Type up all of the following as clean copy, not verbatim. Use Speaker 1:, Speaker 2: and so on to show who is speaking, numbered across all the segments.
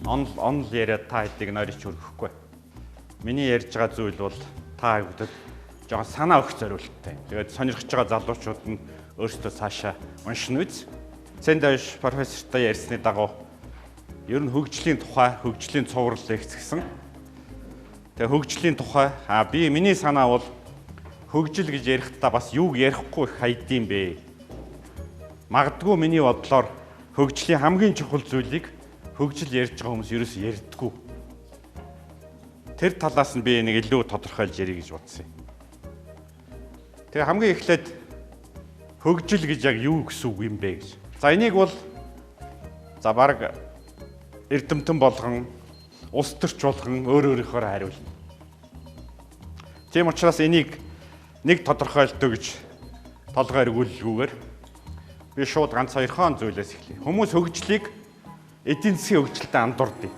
Speaker 1: онл яриад та хэдийг нойрч өргөхгүй. Миний ярьж байгаа зүйл бол та бүдэд жоохон санаа өгөх зориулттай. Тэгээд сонирхож байгаа залуучууд нь өөрсдөө цаашаа уншина үз. Цэндэж профессортай ярьсны дагуу ер нь хөгжлийн тухай, хөгжлийн цуврал лекц гэсэн. Тэгээ хөгжлийн тухай миний санаа бол хөгжил гэж ярихдаа бас юуг ярихгүй их хайдсан бэ. Магадгүй миний бодлоор хөгжлийн хамгийн чухал зүйлийг хөгжил ярьж байгаа хүмүүс ерөөсөө ярьдаггүй. Тэр талаас нь би нэг илүү тодорхойлж ярих гэж бодсон юм. Тэгээ хамгийн эхлээд хөгжил гэж яг юу гэсэн үг юм бэ гэж. За энийг бол баг эрдэмтэн болгон, улс төрч болгон өөрөөрийнхөө хариулна. Тийм учраас энийг нэг тодорхойлолт гэж толгой эргүүлэлгүйгээр би шууд ганц 2 зүйлээс эхлэе. Хүмүүс хөгжлийг эдийн засгийн хөгжилтэй андуурдаг.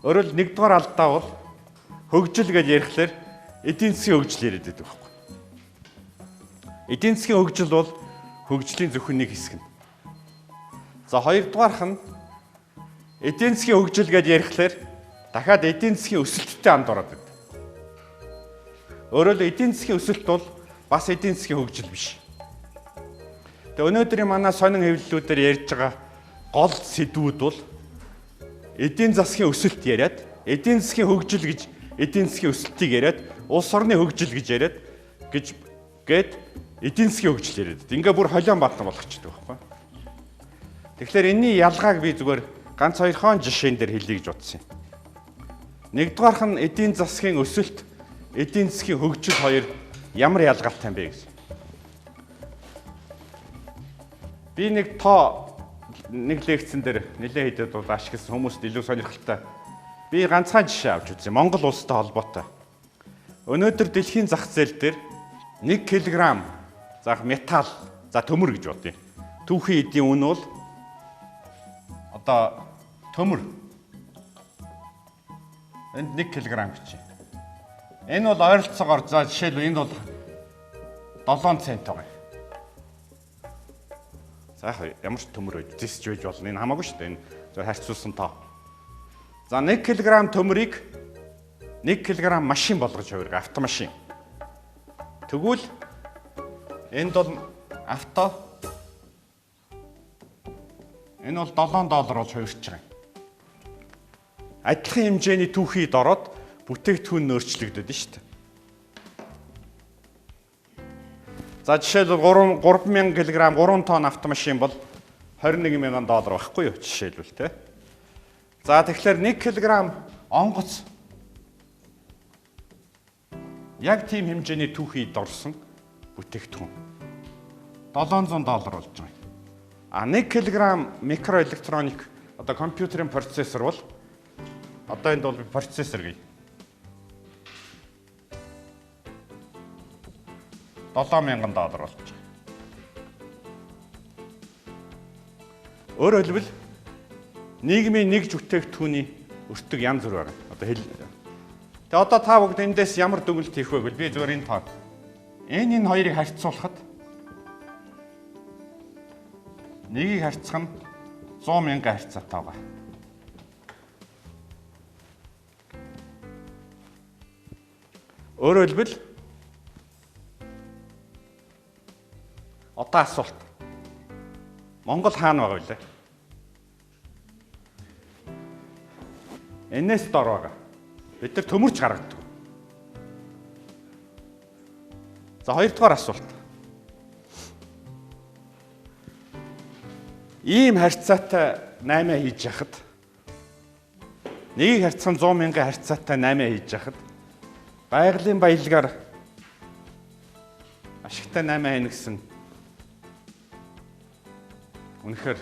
Speaker 1: Өөрөөр нэгдүгээр алдаа бол хөгжил гэж ярихлаар эдийн засгийн хөгжил яриад байдаг байхгүй. Эдийн засгийн хөгжил бол хөгжлийн зөвхөн нэг хэсэг нь. За хоёрдугаарх нь эдийн засгийн хөгжил гэж ярихлаар дахиад эдийн засгийн өсөлттэй андуураад байдаг. Өөрөөр эдийн засгийн өсөлт бол бас эдийн засгийн хөгжил биш. Тэгээ өнөөдрийн манай сонин хэвлэлүүдээр ярьж байгаа гол сэдвүүд бол эдийн засгийн өсөлт яриад, эдийн засгийн хөгжил гэж эдийн засгийн өсөлтийг яриад, улс орны хөгжил гэж яриад гээд эдийн засгийн хөгжил яриад. Ингээ бүр холион баатан болгочихдог байхгүй. Тэгэхээр энэний ялгааг би зүгээр ганц 2 жишээн дээр хэлье гэж бодсон юм. Нэгдүгээрх нь эдийн засгийн өсөлт, эдийн засгийн хөгжил хоёр ямар ялгаатай юм бэ гэж. Би нэг лекцэн дээр нэлээд хэдэд бол ашигласан хүмүүст илүү сонирхолтой. Би ганцхан жишээ авч үзье. Монгол улстай холбоотой. Өнөөдөр дэлхийн зах зээл дээр 1 кг металл, төмөр гэж бодъё. Түүхийн эдийн үн бол одоо төмөр. Энд 1 кг гэж. Энэ бол ойролцоогоор жишээлбэл энэ бол 7 цент байгаа. За ямар ч төмөр байж, зэсж байж болно. Энэ хамаагүй шүү дээ. Энэ зөв харьцуулсан тоо. За 1 кг төмөрийг 1 кг машин болгож хувирга, автомашин. Тэгвэл энд бол энэ бол $7 болж хувирч байгаа юм. Адилхан хэмжээний түүхийд ороод бүтээгдэхүүн нөөцлөгдөд нь шүү дээ. За жишээлбэл 3000 кг 3 тонн автомашин бол $21,000 байхгүй юу жишээлбэл те. За тэгэхээр 1 кг онгоц яг тийм хэмжээний түүхийд орсон бүтээгдэхүүн $700 болж байгаа. 1 кг микроэлектроник одоо компьютерийн процессор бол одоо энд бол процессор гээ. $7,000 болж байгаа. Өөрөөр хэлбэл нийгмийн нэг бүтээгдэхүүний өртөг янз бүр байна. Тэгээ одоо та бүгд эндээс ямар дүгнэлт хийх вэ гэвэл би зөвөр энэ хоёрыг харьцуулахад нэгийг харьцах нь 100,000 харьцаатай байгаа. Өөрөөр хэлбэл одоо асуулт. Монгол хаана байгаа вэ? Энэс дор байгаа. Бид нар төмөрч гаргадаг. За хоёрдугаар асуулт. Ийм харьцаатай 8 хийж яхад нэгийг харьцсан 100,000 харьцаатай 8 хийж яхад байгалийн баялагаар ашигтай 8 хийнэ гэсэн үнэхээр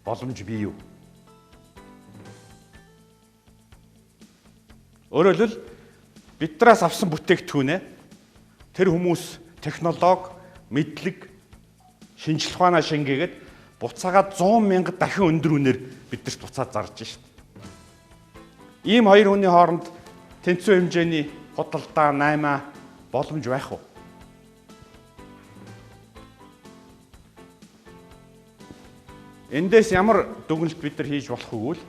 Speaker 1: боломж бий юу? Өөрөөр хэлбэл биднээс авсан бүтээгдэхүүнээ тэр хүмүүс технологи, мэдлэг, шинжилх ухаанаа шингээгээд буцаагаад 100,000 дахин өндөр үнээр биднэрт буцаад зарж шít. Ийм хоёр хүний хооронд тэнцүү хэмжээний худалдаа 8 боломж байх уу? Эндээс ямар дүгнэлт бид нар хийж болох вэ гэвэл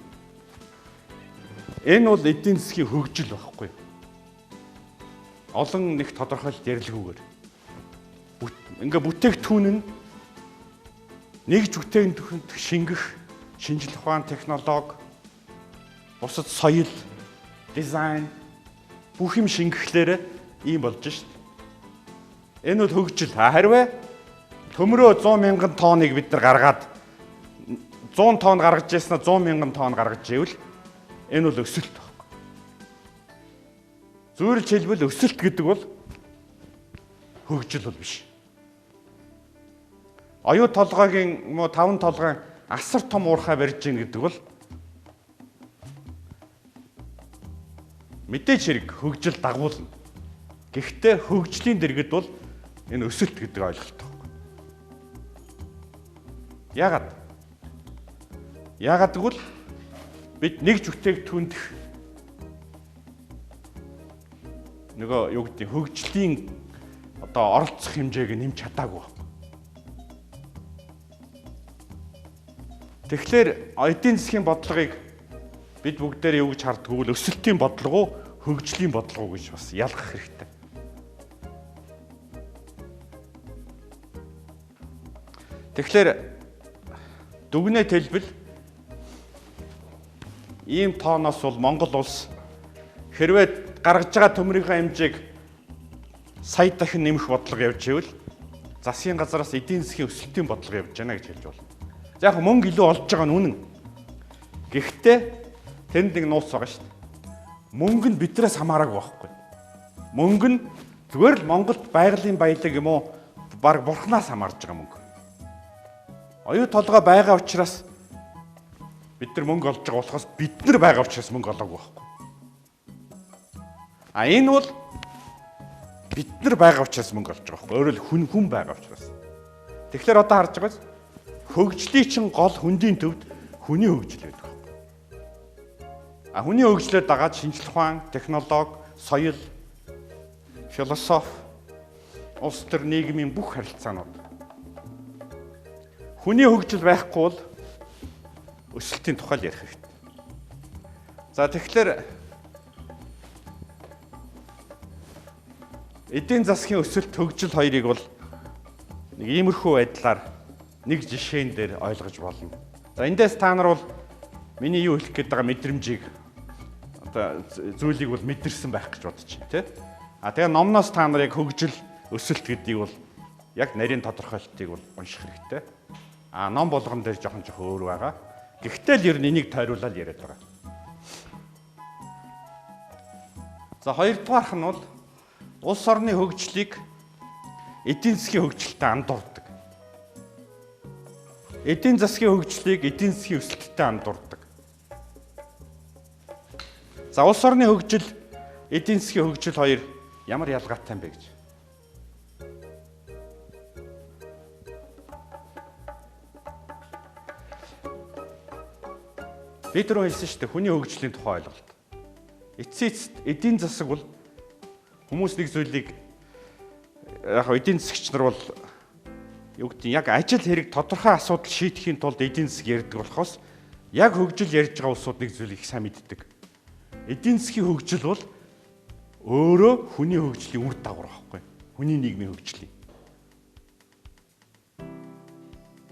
Speaker 1: энэ бол эдийн засгийн хөгжил байхгүй. Олон нэг тодорхойлт ярилгүйгээр. Ингээ бүтээгдэхүүн нь нэгж бүтээгдэхүүнд шингэх шинжлэх ухаан, технологи, бусад соёл, дизайн бүх юм шингэхлээр ийм болж шít. Энэ бол хөгжил. Харин төмрөө 100,000 тонныг бид нар гаргаад 100 тонн гаргаж яснаа 100,000 тонн гаргаж ивэл энэ бол өсөлт байхгүй. Зөвөрлж хэлбэл өсөлт гэдэг бол хөгжил бол биш. Оюу толгойн 5 толгойн асар том уурхай барьж ийн гэдэг бол мэдээж хэрэг хөгжил дагуулна. Гэхдээ хөгжлийн дэргэд бол энэ өсөлт гэдэг ойлголт байхгүй. Яагаад гэвэл бид нэгж бүтээгдэхүүнд нөгөө юу гэдэг хөгжлийн одоо оролцох хэмжээг нэмж чадаагүй. Тэгэхээр эдийн засгийн бодлогыг бид бүгдээр юу гэж харддаг вэ? Өсөлтийн бодлого уу, хөгжлийн бодлого уу гэж бас ялгах хэрэгтэй. Тэгэхээр дүгнэлт хэлбэл ийм тооноос бол Монгол улс хэрвээ гаргаж байгаа төмрийнхээ хэмжээг сая дахин нэмэх бодлого явж ивэл засгийн газараас эдийн засгийн өсөлтийн бодлого явж байна гэж хэлж байна. За яг мөнгө илүү олж байгаа нь үнэн. Гэхдээ тэнд нэг нууц байгаа шүү дээ. Мөнгө нь биднээс хамаараагүй байхгүй. Мөнгө нь зүгээр л Монголд байгалийн баялаг юм уу баг бурхнаас хамаарж байгаа мөнгө. Оюу толгой байгаа учраас бид нар мөнгө олж байгаа болохоос бид нар байгаа учраас мөнгө олоогүй байхгүй. Энэ бол бид нар байгаа учраас мөнгө олж байгаа байхгүй. Өөрөөр хэл хүн байгаа учраас. Тэгэхээр одоо харж байгаа хөгжлийн чинь гол хүндийн төвд хүний хөгжил байдаг. Хүний хөгжлөд дагаад шинжлэх ухаан, технологи, соёл, философи, улс төр нийгмийн бүх харилцаанууд. Хүний хөгжил байхгүй бол өсөлтийн тухай л ярих хэрэгтэй. За тэгэхээр эдийн засгийн өсөлт хөгжил хоёрыг бол нэг иймэрхүү байдлаар нэг жишээн дээр ойлгож болно. За эндээс та нар бол миний юу хэлэх гээд байгаа мэдрэмжийг одоо зүйлийг бол мэдэрсэн байх гэж бодож байна, тий? Тэгээ номноос та нарыг хөгжил, өсөлт гэдгийг бол яг нарийн тодорхойлтыг бол унших хэрэгтэй. Ном болгон дээр жоохон өөр байгаа. Гэхдээ л ер нь энийг тойруулаад яриад байгаа. За хоёрдугаарх нь бол улс орны хөгжлийг эдийн засгийн хөгжилтэй андуурдаг. Эдийн засгийн хөгжлийг эдийн засгийн өсөлттэй андуурдаг. За улс орны хөгжил, эдийн засгийн хөгжил хоёр ямар ялгаатай юм бэ гэж. Бид түрүү хэлсэн шүү дээ, хүний хөгжлийн тухай ойлголт. Эцсийн эдийн засаг бол хүмүүс нэг зүйлийг яг эдийн засагч нар бол юу гэдэг яг ажил хэрэг тодорхой асуудал шийдэхийн тулд эдийн засаг ярьдаг болохоос яг хөгжил ярьж байгаа улсууд нэг зүйлийг их сайн мэддэг. Эдийн засгийн хөгжил бол өөрөө хүний хөгжлийн үр дагавар байхгүй. Хүний нийгмийн хөгжлийн.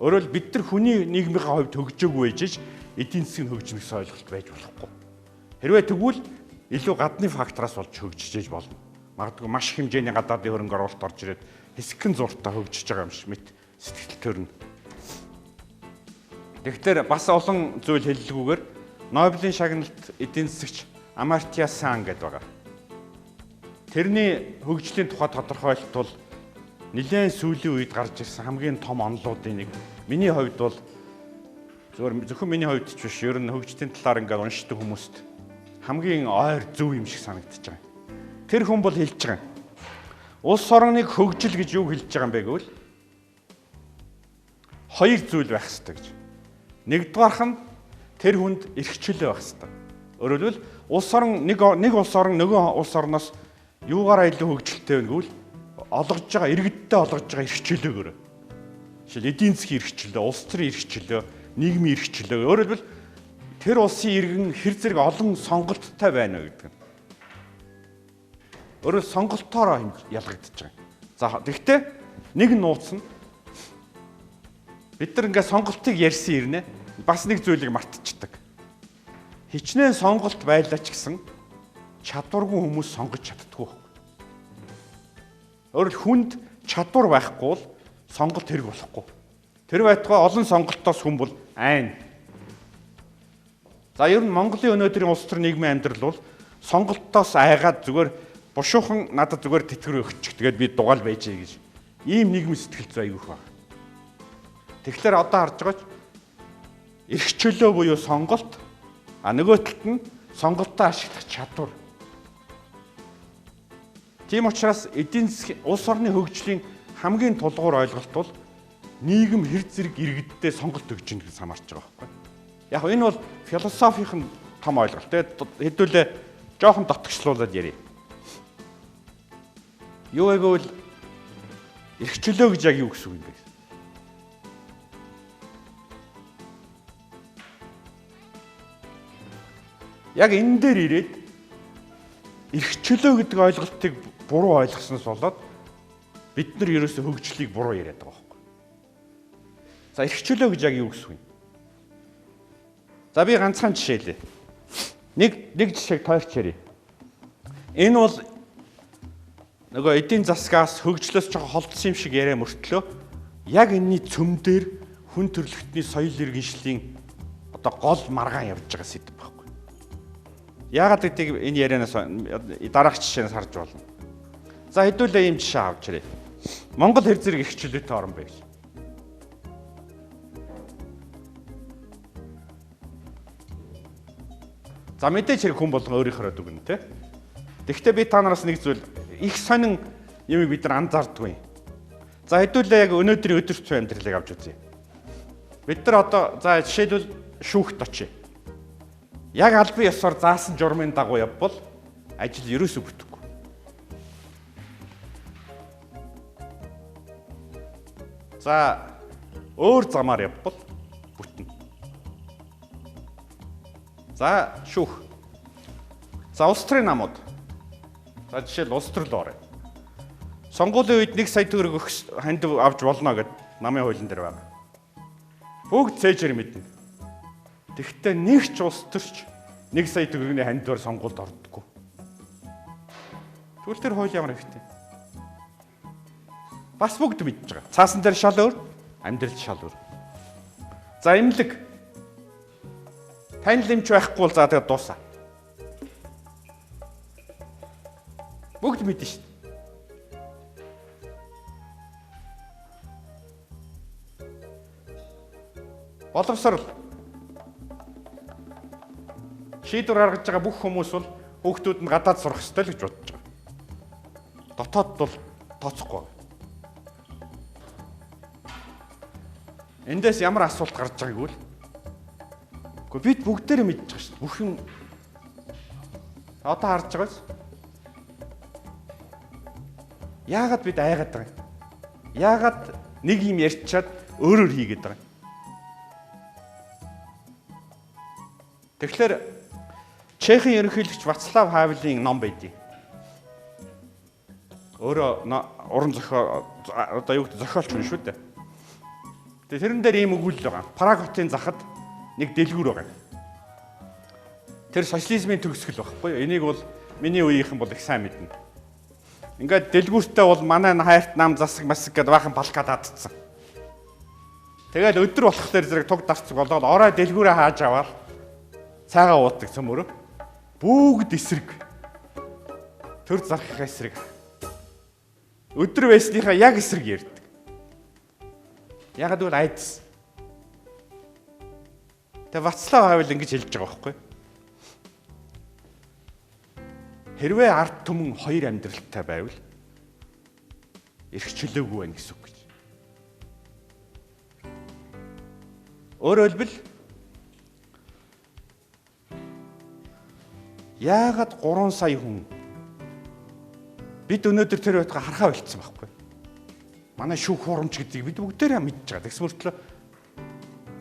Speaker 1: Өөрөөр бид нар хүний нийгмийн хувьд хөгжөөгүй байж эдийн засгийн хөгжих гэсэн ойлголт байж болохгүй. Хэрвээ тэгвэл илүү гадны фактораас болж хөгжиж болно. Магадгүй маш их хэмжээний гадаадын хөрөнгө оруулалт орж ирээд хэсэгэн зуртаа хөгжиж байгаа юм шиг мэт сэтгэл төрнө. Тэгэхээр бас олон зүйл хэллэгүйгээр Нобелийн шагналт эдийн засагч Амартья Сен гэдэг байгаа. Тэрний хөгжлийн тухай тодорхойлолт бол нэлээд сүүлийн үед гарч ирсэн хамгийн том онолуудын нэг. Миний хувьд бол зөвхөн миний хувьд ч биш, ер нь хөгжлийн талаар ингээд уншдаг хүмүүст хамгийн ойр зөв юм шиг санагдаж байгаа. Тэр хүн бол хэлж байгаа. Улс орныг хөгжил гэж юу хэлж байгаа юм бэ гэвэл хоёр зүйл байх хэрэгтэй гэж. Нэгдүгээрх нь тэр хүнд эрхчлөө байх хэрэгтэй. Өөрөөр хэлбэл улс орн нэг улс орн нөгөө улс орноос юугаараа илүү хөгжилтэй вэ гэвэл олгож байгаа иргэдтэй олгож байгаа эрхчлөөгөөр. Жишээл эдийн засгийн эрхчлөө, улс төрийн эрхчлөө, нийгмийн эрх чөлөө. Өөрөөр хэлбэл тэр улсын иргэн хэр зэрэг олон сонголттой байна вэ гэдэг нь. Өөрөөр сонголтоор ялгагдчихж байгаа. За тэгвэл нэг нууц нь бид нар ингээд сонголтыг ярьсан ирнэ. Бас нэг зүйлийг мартчихдаг. Хичнээн сонголт байлаа ч гэсэн чадваргүй хүмүүс сонгож чаддаггүй. Өөрөөр хүнд чадвар байхгүй бол сонголт хэрэг болохгүй. Тэр байтугай олон сонголтоос хүн бол айна. За ер нь Монголын өнөөдрийн улс төр нийгмийн амьдрал бол сонголтоос айгаад зүгээр бушуухан надад зүгээр тэтгэр өгчих. Тэгээд би дугаал байжээ гэж. Ийм нийгмийн сэтгэл зүй аягүйх байна. Тэгэхээр одоо харж байгаач эрх чөлөө буюу сонголт нөгөө талд нь сонголтоо ашиглах чадвар. Тийм учраас эдийн засгийн улс орны хөгжлийн хамгийн тулгуур ойлголт бол нийгэм хэр зэрэг иргэддээ сонголт өгч ийн гэж хамаарч байгаа байхгүй. Яг энэ бол философийн том ойлголт. Тэгээд хэдүүлээ жоохон дотгочлуулаад ярив. Юу гэвэл эрх чөлөө гэж яг юу гэсэн үг юм бэ? Яг энэ дээр ирээд эрх чөлөө гэдэг ойлголтыг буруу ойлгосноос болоод бид нар ерөөсөө хөгжлийг буруу яриад байгаа байхгүй. За эрх чөлөө гэж яг юу гэсэн юм? За би ганцхан жишээлээ. Нэг жишээг тойрч ярив. Энэ бол нөгөө эдийн засгаас хөгжлөөс жоохон холдсон юм шиг яриа мөртлөө яг энэний цөм дээр хүн төрөлхтний соёл иргэншлийн одоо гол маргаан явж байгаа сэдв байхгүй. Яагаад гэдгийг энэ ярианаас дараах жишээнээс харж болно. За хэдүүлээ ийм жишээ авч ирээ. Монгол хэр зэрэг эрх чөлөөтэй орн бэ гэж. За мэдээж хэрэг хүн болгон өөрийнхөө дүгнэ те. Тэгэхдээ би та нараас нэг зүйл их сонин юм бид нар анзаардгүй. За хэдүүлээ яг өнөөдрийн өдөр тутмын амьдралыг авч үзье. Бид нар одоо за жишээлбэл шүүхт очие. Яг албан ёсоор заасан журмын дагуу явбал ажил ерөөсөө бүтэхгүй. За өөр замаар явбал бүтнэ. За шүүх. За улс төрийн намууд. За жишээл улс төрөл орё. Сонгуулийн үед 1 сая төгрөг ханд авч болно гэд намын хуулийн дээр байна. Бүгд цээжээр мэднэ. Тэгэхдээ нэг ч улс төрч 1 сая төгрөгийн хандвар сонгуульд ордоггүй. Тэгвэл тэр хууль ямар хэрэгтэй? Бас бүгд мэдж байгаа. Цаасан дээр шал өөр, амьдрал шал өөр. За эмнэлэг. Танил эмч байхгүй бол за тэгээд дуусаа. Бүгд мэднэ шүү дээ. Боловсрол. Шийдвэр гаргаж байгаа бүх хүмүүс бол хүүхдүүд нь гадаад сурах ёстой л гэж бодож байгаа. Дотоод бол тооцохгүй. Эндээс ямар асуулт гарч байгааг үл. Гэхдээ бид бүгдээрээ мэдж байгаа шүү дээ. Бүх юм одоо харж байгаас. Яагаад бид айгаад байгаа юм? Яагаад нэг юм ярьчаад өөрөөр хийгээд байгаа юм? Тэгэхээр Чехийн ерөнхийлөгч Вацлав Хавелийн ном байдгийг. Өөрөө уран зохиол одоо юу гэдэг зохиолч хүн шүү дээ. Тэгээ тэрэн дээр ийм өгүүлэл байгаа. Праг хотын захад нэг дэлгүүр байгаа. Тэр социализмын төгсгөл байхгүй юу? Энийг бол миний үеийнхэн бол их сайн мэднэ. Ингээд дэлгүүртээ бол манай хайрт нам засаг масаг гэдээ баахан балкад хатцсан. Тэгэл өдөр болохоор зэрэг туг дарцэг болоод орой дэлгүүрээ хааж аваад цайгаа уудаг цөмөрөө. Бүгд эсрэг. Төр зархах эсрэг. Өдөр байсныхаа яг эсрэг ярьдаг. Ягаад гэвэл айдас. Тэгээ Вацлав Хавел ингэж хэлж байгаа байхгүй. Хэрвээ ард түмэн хоёр амьдралтай байвал эрх чөлөөгүй байна гэсэн үг гэж. Өөрөөр хэлбэл яагаад 3 сая хүн бид өнөөдөр тэр байтугай харахаа болцсон байхгүй. Манай шүүх хурамч гэдгийг бид бүгдээрээ мэдж байгаа. Тэгс мөртлөө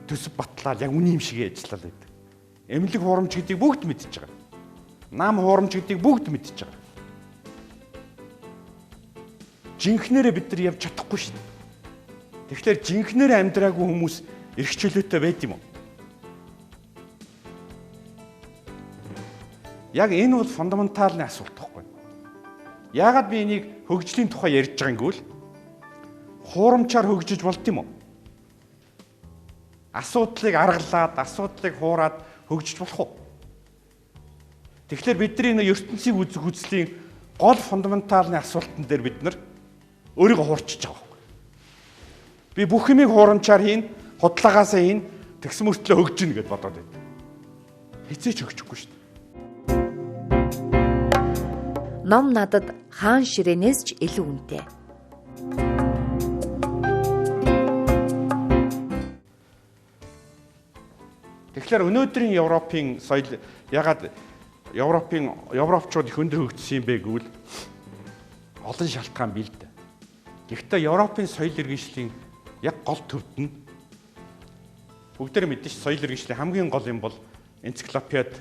Speaker 1: төсөв батлаад яг үний юм шиг ажиллаад байдаг. Эмнэлэг хуурамч гэдгийг бүгд мэдчихэж байгаа. Нам хуурамч гэдгийг бүгд мэдчихэж байгаа. Жинхнэрээ бид нар явж чадахгүй шүү дээ. Тэгэхээр жинхнэрээ амьдраагүй хүмүүс эрх чөлөөтэй байд юм уу? Яг энэ бол фундаменталны асуулт байхгүй. Яагаад би энийг хөгжлийн тухай ярьж байгаа юм гэвэл хуурамчаар хөгжиж болд юм уу? Асуудлыг аргалаад, асуудлыг хуураад хөгжиж болох уу? Тэгэхээр бидний энэ ертөнцийн үзэх үзлийн гол фундаменталны асуултан дээр бид нар өөрийгөө хуурчиж байгаа байхгүй. Би бүх юмыг хуурамчаар хийн, худлаагаасаа хийн, тэгс мөртлөө хөгжинэ гэд бодоод байд. Хизээч хөгжихгүй шүү дээ.
Speaker 2: Ном надад хаан ширээнээс ч илүү үнэтэй.
Speaker 1: Тэгэхээр өнөөдрийн Европын соёл ягаад Европчууд их өндөр хөгжсөн юм бэ гэвэл олон шалтгаан бий л дээ. Гэхдээ Европын соёл иргэншлийн яг гол төвд нь бүгдээр мэдээж соёл иргэншлийн хамгийн гол юм бол энциклопед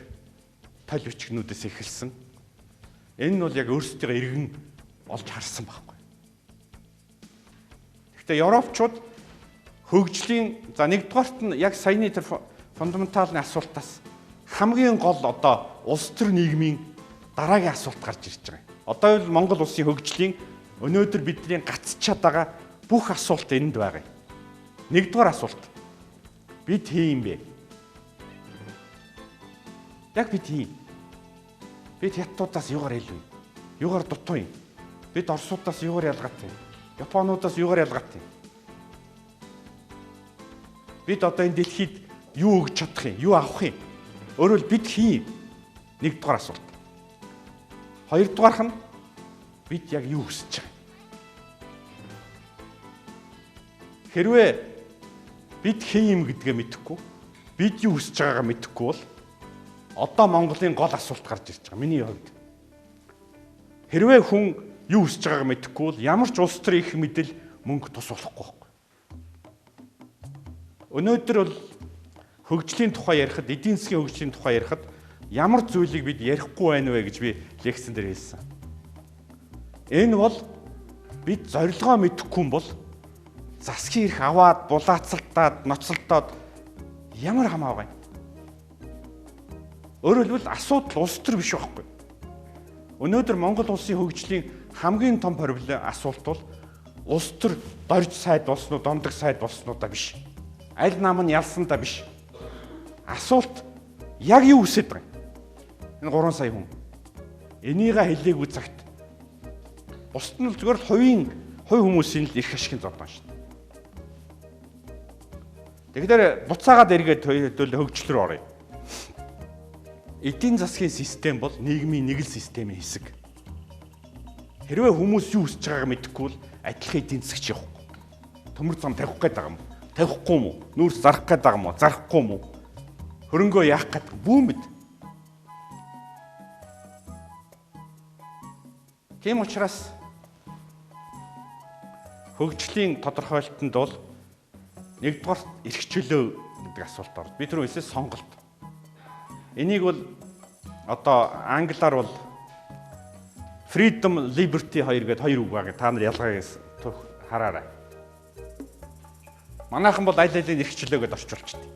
Speaker 1: тал бичгнүүдээс эхэлсэн. Энэ нь бол яг өөрсдөө иргэн олж харсан байхгүй. Гэхдээ Европчууд хөгжлийн за нэгдүгээрт нь яг саяны тэр фундаменталны асуултаас хамгийн гол одоо улс төр нийгмийн дараагийн асуулт гарч ирж байгаа. Одоо бол Монгол улсын хөгжлийн өнөөдөр бидний гацчихад байгаа бүх асуулт энд байгаа. Нэгдүгээр асуулт. Бид хин юм бэ? Яг бид хин. Бид хятадуудаас юугаар илүү юм? Юугаар дутуу юм? Бид орсуудаас юугаар ялгаатай юм? Японуудаас юугаар ялгаатай юм? Бид одоо энэ дэлхийд юу өгч чадах юм? Юу авах юм? Өөрөөр бид хин? Нэгдүгээр асуулт. Хоёрдугаарх нь бид яг юу хүсэж байгаа юм? Хэрвээ бид хин юм гэдгээ мэдэхгүй, бид юу хүсэж байгаагаа мэдэхгүй бол одоо Монголын гол асуулт гарч ирж байгаа. Миний хувьд. Хэрвээ хүн юу хүсэж байгааг мэдэхгүй бол ямар ч улс төр их мэдэл мөнгө тус болохгүй байхгүй. Өнөөдөр бол хөгжлийн тухай ярихад, эдийн засгийн хөгжлийн тухай ярихад ямар зүйлийг бид ярихгүй байна вэ гэж би лекцэн дээр хэлсэн. Энэ бол бид зорилгоо мэдэхгүй юм бол засгийн эрх аваад, булаацалтаад, ноцолдоод ямар хамаагүй. Өөрөөр хэлбэл асуудал улс төр биш байхгүй. Өнөөдөр Монгол улсын хөгжлийн хамгийн том асуулт бол улс төр дорж сайд болсноо, дондог сайд болсноо биш. Аль нам нь ялсандаа биш. Асуулт яг юу хүсэж байгаа юм? Энэ 3 сая хүн. Энийгээ хэлээгүй цагт. Бусд нь зүгээр л хувь хүмүүсийн л эрх ашигын зов байна шүү дээ. Тэгэхээр буцаагаад эргээд хөгжил рүү оръё. Эдийн засгийн систем бол нийгмийн нэг л системийн хэсэг. Хэрвээ хүмүүс юу хүсэж байгааг мэдэхгүй бол адилхан эдийн засгч явахгүй. Төмөр зам тавих гээд байгаа юм. Тавихгүй юм уу? Нүүрс зарах гээд байгаа юм уу? Зарахгүй юм уу? Хөрөнгөө яах гээд бүү мэд. Тийм учраас хөгжлийн тодорхойлолтод бол нэгдүгээр эрх чөлөө гэдэг асуулт орно. Би түрүү хэлсэн сонголт. Энийг бол одоо англиар бол freedom, liberty хоёр гэдэг хоёр үг байгаа. Та нар ялгааг хараарай. Манайхан бол аль алийг эрх чөлөө гэдээ орчуулчихдаг.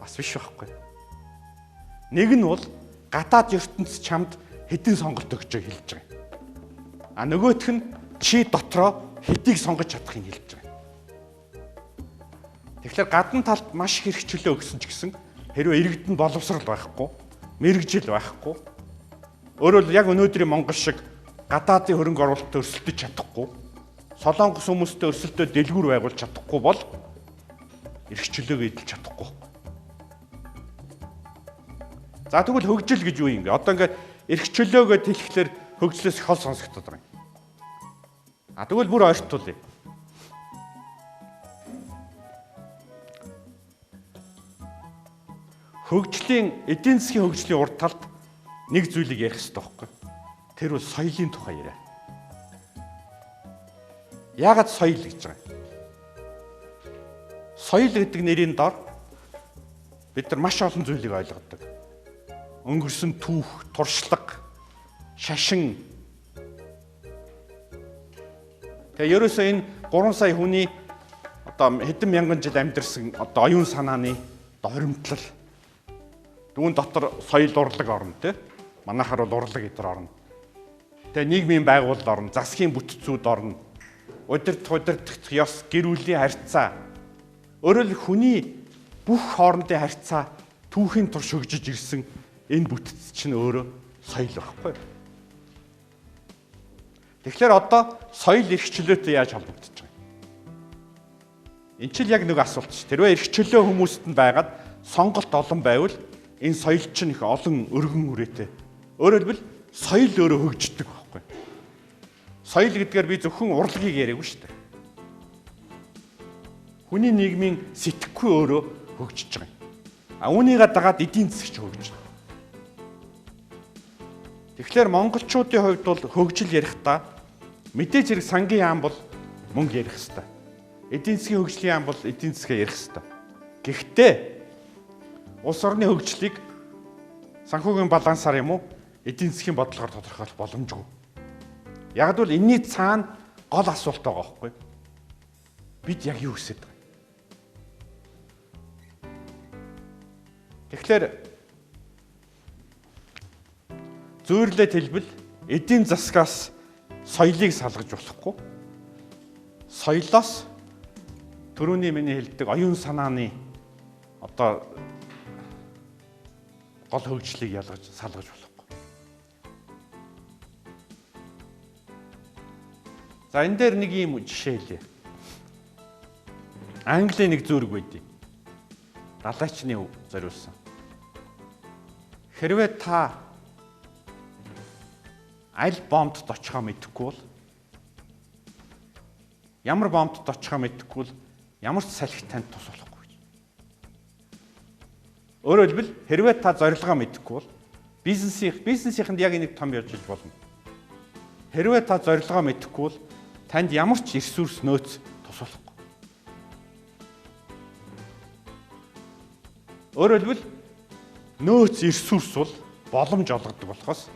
Speaker 1: Бас биш байхгүй. Нэг нь бол гадаад ертөнц чамд хэдийн сонголт өгч байгааг хэлж байгаа. А нөгөөх нь чи дотроо хэдийг сонгож чадахыг хэлж байгаа. Тэгэхээр гадна талд маш их эрх чөлөө өгсөн ч гэсэн хэрвээ иргэдэнд боловсрал байхгүй, мэрэгжил байхгүй, өөрөөр яг өнөөдрийн Монгол шиг гадаадын хөрөнгө оруулалтад өрсөлдөж чадахгүй, Солонгос хүмүүстэй өрсөлдөө дэлгүүр байгуулж чадахгүй бол эрх чөлөөгөө эдэлж чадахгүй. За тэгвэл хөгжил гэж юу юм бэ? Одоо ингээд эрх чөлөөгөө хэлэхлээр хөгжлөөс хол сонсогдоод байгаа юм. А тэгвэл бүр ойртуулъя. Хөгжлийн эдийн засгийн хөгжлийн урд талд нэг зүйлийг ярих хэрэгтэй байхгүй. Тэр бол соёлын тухай яриа. Яагаад соёл гэж байгаа юм? соёл гэдэг нэрийн дор бид нар маш олон зүйлийг ойлгодог. Өнгөрсөн түүх, туршлага, шашин. Тэгээ ерөөсөө энэ 3 сая хүний одоо хэдэн мянган жил амьдарсан одоо оюун санааны хоримтлал. Түүн дотор соёл урлаг орно тий. Манайхаар бол урлаг гэдэр орно. Тэгээ нийгмийн байгууллал орно, засгийн бүтцүүд орно. Удирдах ёс, гэр бүлийн харьцаа. Өөрөөр хэл хүний бүх хоорондын харьцаа түүхийн турш хөгжиж ирсэн энэ бүтц чинь өөрөө соёл байхгүй. Тэгэхээр одоо соёл эрх чөлөөтэй яаж холбогдож байгаа юм? Энд чинь яг нэг асуулт ш. Тэрвээ эрх чөлөө хүмүүст нь байгаад сонголт олон байвал энэ соёл чинь их олон өргөн үрээтэй. Өөрөөр хэлбэл соёл өөрөө хөгждөг байхгүй. Соёл гэдгээр би зөвхөн урлагийг яриаггүй шүү дээ. Хүний нийгмийн сэтгэхгүй өөрөө хөгжиж байгаа юм. Үүнийгээ дагаад эдийн засгч хөгжиж байна. Тэгэхээр монголчуудын хувьд бол хөгжил ярихдаа мэдээж хэрэг сангийн яам бол мөнгө ярих хэрэгтэй. Эдийн засгийн хөгжлийн яам бол эдийн засгаа ярих хэрэгтэй. Гэхдээ улс орны хөгжлийг санхүүгийн балансаар юм уу эдийн засгийн бодлогоор тодорхойлох боломжгүй. Яг л энэний цаана гол асуулт байгаа байхгүй. Бид яг юу хүсэж байгаа? Тэгэхээр зүйрлээд хэлбэл эдийн засгаас соёлыг салгаж болохгүй. Соёлоос түрүүний миний хэлдэг оюун санааны одоо гол хөгжлийг салгаж болохгүй. За энэ дээр нэг юм жишээ хэлье. Английн нэг зүрэг байдیں۔ Далайчны зориулсан. Хэрвээ та аль бомбд очихоо мэдэхгүй бол ямар бомбд очихоо мэдэхгүй бол ямар ч салхи танд тус болохгүй гэж. Өөрөөр хэлбэл хэрвээ та зорилгоо мэдэхгүй бол бизнесийнхэнд яг нэг том явж болно. Хэрвээ та зорилгоо мэдэхгүй бол танд ямар ч ресурс нөөц тус болохгүй. Өөрөөр хэлбэл нөөц ресурс бол боломж олгодог болохоос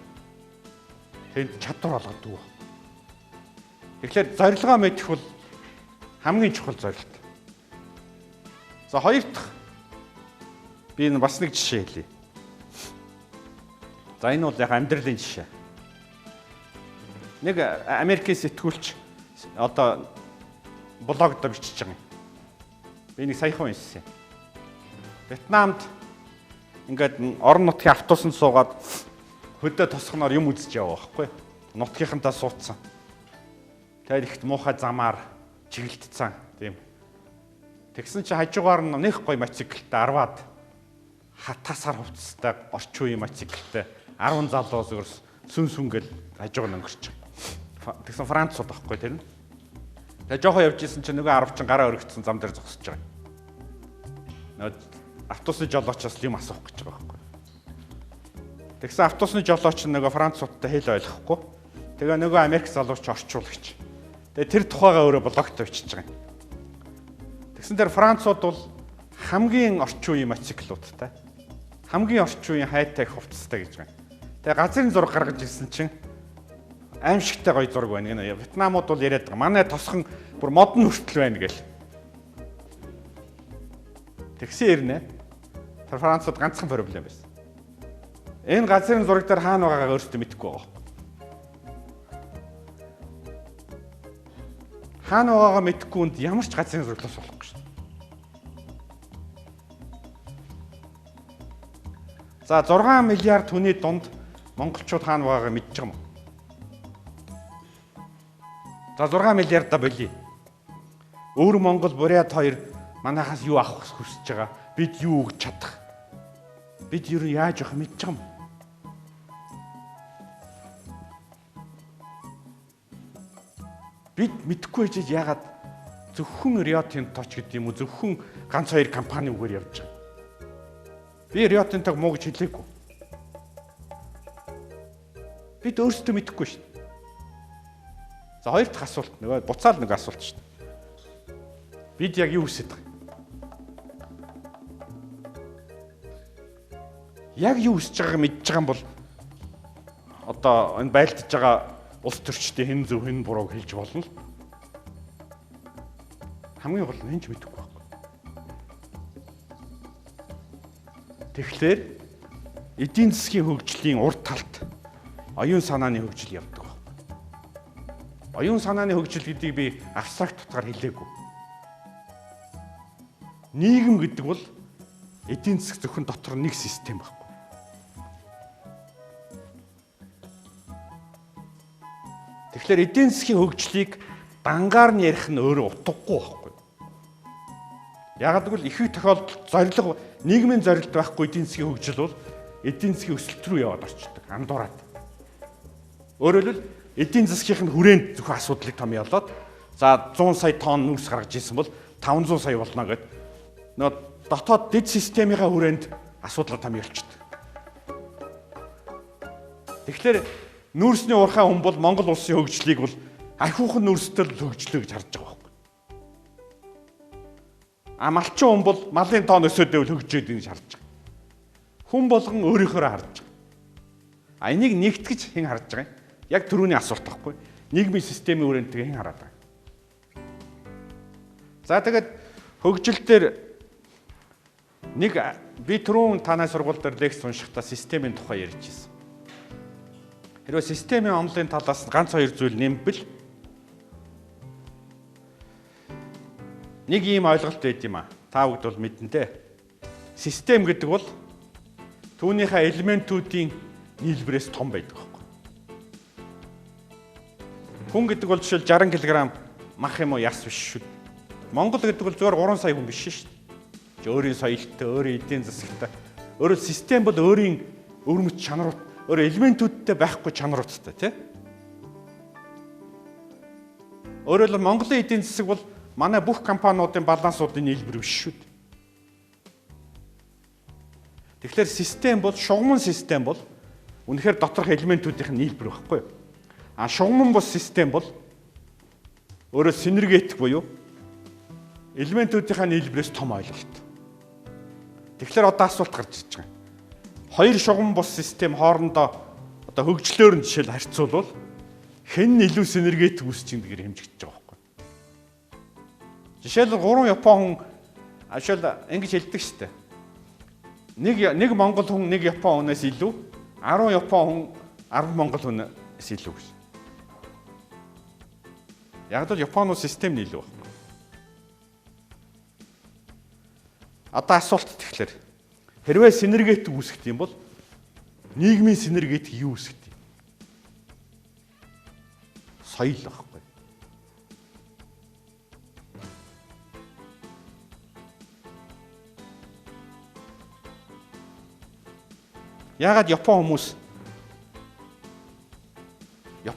Speaker 1: тэнд чадвар олгодог. Тэгэхээр зорилгоо мэдэх бол хамгийн чухал зорилт. За хоёр дахь би энэ бас нэг жишээ хэлье. За энэ бол яг амьдралын жишээ. Нэг Америкийн сэтгүүлч одоо блогд бичиж байгаа юм. Би нэг саяхан уншсан. Вьетнамд ингээд орон нутгийн автобусанд суугаад хөдөө тосгоноор юм үзэж яваа байхгүй. Нутгийнхантаа суудсан. Тэгээд ихт муухай замаар чиглэлдсэн тийм. Тэгсэн чи хажуугаар нь нэг гоё мотоциклтэй 10-аад хатасаар хувцастай орчин үеийн мотоциклтэй 10 залуу зүгээрс сүн гэл хажуугаар нь өнгөрч. Тэгсэн Францууд байхгүй тэр нь. Тэгээд жоохон явж исэн чи нөгөө 10 чин гараа өргөцсөн зам дээр зогсож байгаа. Нөгөө автобусны жолоочоос юм асуух гэж байгаа байхгүй. Тэгсэн автобусны жолооч нь нөгөө Француудтай хэл ойлгохгүй. Тэгээ нөгөө Америк залууч орчуулагч. Тэгээ тэр тухайгаа өөрөө блогт тавьчихж байгаа юм. Тэгсэн тэр Францууд бол хамгийн орчин үеийн мотоциклуудтай, хамгийн орчин үеийн хай-тек хувцастай гэж байна. Тэгээ газрын зураг гаргаж ирсэн чинь аимшигтай гоё зураг байна гэнэ. Вьетнамууд бол яриад байгаа. Манай тосхон бүр модон хүртэл байна гэл. Тэгсэн ирнэ. Тэр Францууд ганцхан проблем байсан. Энэ газрын зураг дээр хаана байгаагаа өөрсдөө мэдэхгүй байгаа. Хаана байгаагаа мэдэхгүй үнд ямар ч газрын зураглаас болохгүй шүү. За 6 миллиард хүний дунд монголчууд хаана байгаагаа мэдж байгаа юм уу? За 6 миллиардаа болий. Өөр Монгол Бурят хоёр манайхаас юу авах хүсэж байгаа? Бид юу өгч чадах? Бид юу яаж явах мэдж байгаа юм? Бид мэдэхгүй байж яагаад зөвхөн Rio Tinto ч гэдэг юм уу зөвхөн ганц хоёр компани үгээр явж байгаа. Би Rio Tinto-г муу гэж хэлээгүй. Бид өөрсдөө мэдэхгүй шүү дээ. За хоёр дахь асуулт нөгөө буцаал нэг асуулт шүү дээ. Бид яг юу хүсэж байгаа? яг юу хийж байгааг мэдж байгаа юм бол одоо энэ байлдаж байгаа улс төрчтэй хэн зөв хэн бурууг хэлж болно л. Хамгийн гол нь хинч мэдэхгүй байхгүй. Тэгэхээр эдийн засгийн хөгжлийн урд талд оюун санааны хөгжил явдаг байна. Оюун санааны хөгжил гэдгийг би абстракт утгаар хэлээгүй. Нийгэм гэдэг бол эдийн засаг зөвхөн дотор нэг систем байхгүй. Тэгэхээр эдийн засгийн хөгжлийг дангаар нь ярих нь өөрөө утгагүй байхгүй. Яг гэвэл ихэнх тохиолдолд зорилго нийгмийн зорилт байхгүй эдийн засгийн хөгжил бол эдийн засгийн өсөлт рүү яваад орчдөг. Андуураад. Өөрөөр хэлбэл эдийн засгийн хүрээнд зөвхөн асуудлыг томьёолоод за 100 сая тонн нүс гаргаж ирсэн бол 500 сая болно гэд нөө дотоод дэд системийнхаа хүрээнд асуудлаа томьёолчдөг. Тэгэхээр нүүрсний урхаа хүн бол Монгол улсын хөгжлийг бол архиухан нүүрстэл хөгжлөө гэж харж байгаа байхгүй. Малчин хүн бол малын тоон өсөөдөө хөгжөөд гэж харж байгаа. Хүн болгон өөрийнхөө харж байгаа. Энийг нэгтгэж хэн харж байгаа юм? Яг түрүүний асуулт байхгүй. Нийгмийн системийн хүрээнд хэн хараад байгаа. За тэгээд хөгжил дээр нэг би түрүүн танай сургууль дээр лекц уншихдаа системийн тухай ярьж ирсэн. Хэрвээ системийн онлын талаас ганц хоёр зүйл нэмбэл нэг ийм ойлголт байд юм а. Та бүгд бол мэднэ те. Систем гэдэг бол түүнийхээ элементүүдийн нийлбэрээс том байдаг байхгүй. Хүн гэдэг бол жишээл 60 кг мах юм уу яс биш шүү. Монгол гэдэг бол зөвхөн 3 сая хүн биш шүү дээ. Өөрийн соёлтой, өөрийн эдийн засагтай. Өөрөөр систем бол өөрийн өвөрмөц чанарууд, өөр элементүүдтэй байхгүй чанаруудтай тий. Өөрөөр хэлбэл Монголын эдийн засаг бол манай бүх компаниудын балансуудын нийлбэр биш шүү дээ. Тэгэхээр систем бол шугамн систем бол үнэхээр доторх элементүүдийн нийлбэр байхгүй юу? Шугамн бус систем бол өөрөөр синергетик буюу элементүүдийн нийлбэрээс том ойлголт. Тэгэхээр одоо асуулт гарч ирж байгаа. Хоёр шугам бус систем хоорондоо одоо хөгжлөөр нь жишээл харьцуулбал хэн нь илүү синергетик үүсэж байгаа гэж хэмжигдэж байгаа байхгүй. Жишээл 3 Япон хүн ашаал ингэж хэлдэг шүү дээ. Нэг Монгол хүн нэг Япон хүнээс илүү 10 Япон хүн 10 Монгол хүнээс илүү гэж. Яг л Японы систем нь илүү байна. Одоо асуулт тэгэхээр хэрвээ синергетик үүсгэх юм бол нийгмийн синергетик юу үүсгэх юм? Соёл байхгүй. Яагаад Япон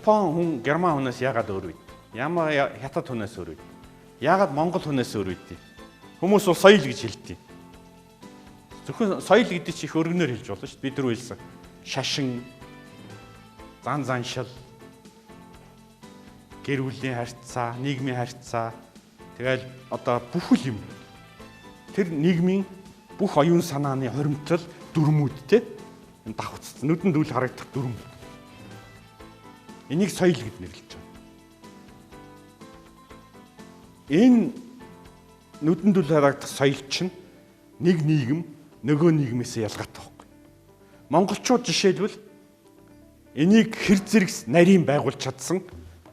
Speaker 1: хүн Герман хүнээс яагаад өөр вэ? Ямар хятад хүнээс өөр вэ? Яагаад Монгол хүнээс өөр вэ? Хүмүүс бол соёл гэж хэлдэг. Зөвхөн соёл гэдэг чинь их өргөнөөр хэлж болно шүү дээ. Бид түрүү хэлсэн. Шашин, зан заншил, гэр бүлийн харьцаа, нийгмийн харьцаа, тэгэл одоо бүх юм. Тэр нийгмийн бүх оюун санааны хоримтлал дүрмүүдтэй энэ давхцсан нүдэнд үл харагдах дүрм. Энийг соёл гэж нэрлэж байна. Энэ нүдэнд үл харагдах соёл чинь нэг нийгэм нөгөө нийгмээс ялгаатай байхгүй. Монголчууд жишээлбэл энийг хэр зэрэг нарийн байгуулж чадсан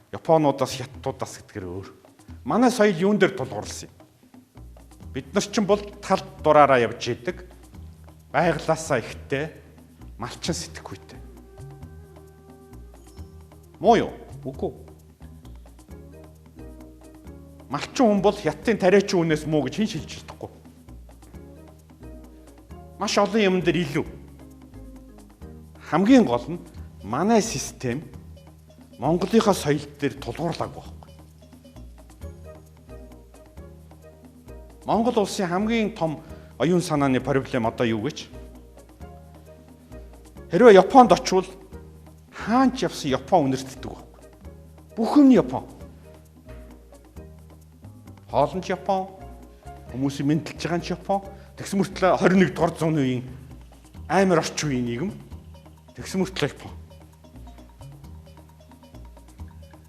Speaker 1: Японуудаас хятадуудаас гэдгээр өөр. Манай соёл юун дээр тулгуурласан юм? Бид нар чинь бол тал дураараа явж идэг. Байглаасаа ихтэй, малчин сэтгэхүйтэй. Муу юу? Үгүй. Малчин хүн бол хятадын тариачин хүнээс муу гэж хэн шилжиж чадахгүй. Маш олон юм дээр илүү. Хамгийн гол нь манай систем Монголынхаа соёл дээр тулгуурлаагүй байхгүй. Монгол улсын хамгийн том оюун санааны проблем одоо юу гэж? Хэрвээ Японд очивол хаанч явсан Япон үнэртдэг байхгүй. Бүх юм Япон. Хоолн ч Япон, хүмүүсийн мэдлж байгаа нь Япон. Тэгс мөртлөө 21 дугаар зууны үеийн амар орчин үеийн нийгэм. Тэгсэн мөртлөө Япон.